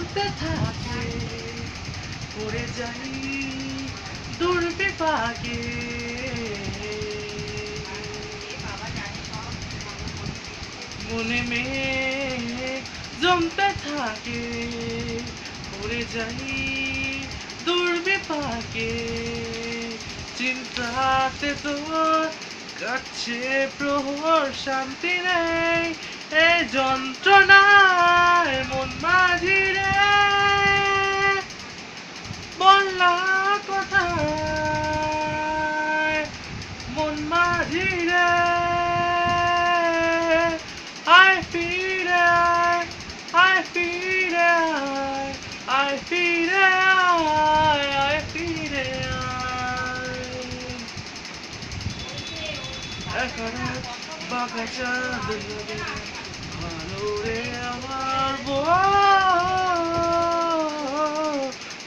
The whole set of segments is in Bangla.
জমতে থাকে পড়ে যাই দুর্বিপাকে মনে মেঘ জমতে থাকে পড়ে যাই দুর্বিপাকে চিন্তাতে তোর কাছে প্রহর শান্তি নেই এ যন্ত্রণায় মন মাঝি রে বললা কোথায় মন মাঝি রে I feel it, I feel it, I feel it, I feel it. একা বাঁকা চাঁদ লাগে ভালো রে আমার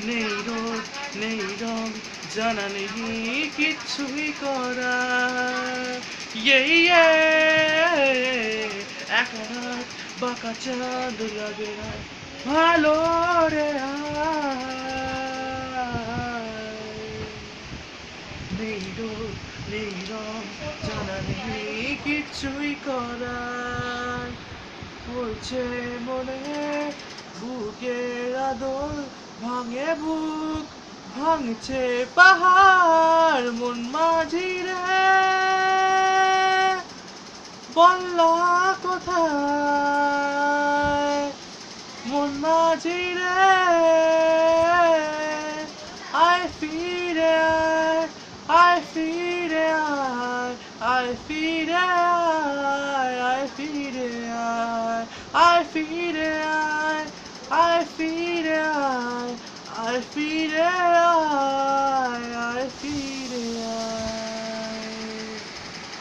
নেই রোদ নেই রং জানা নেই কিচ্ছুই করার একা রাত বাঁকা চাঁদ লাগে ভালো রে নেই রোদ নেই রং জানা নেই কিছুই করার পড়ছে মনে বুকের আদর ভাঙে বুক ভাঙছে পাহাড় মন মাঝি রে বললা কোথায় মন মাঝি রে I feel it, I feel it, I feel it, I feel it, I feel it, I feel it, I feel it, I feel it.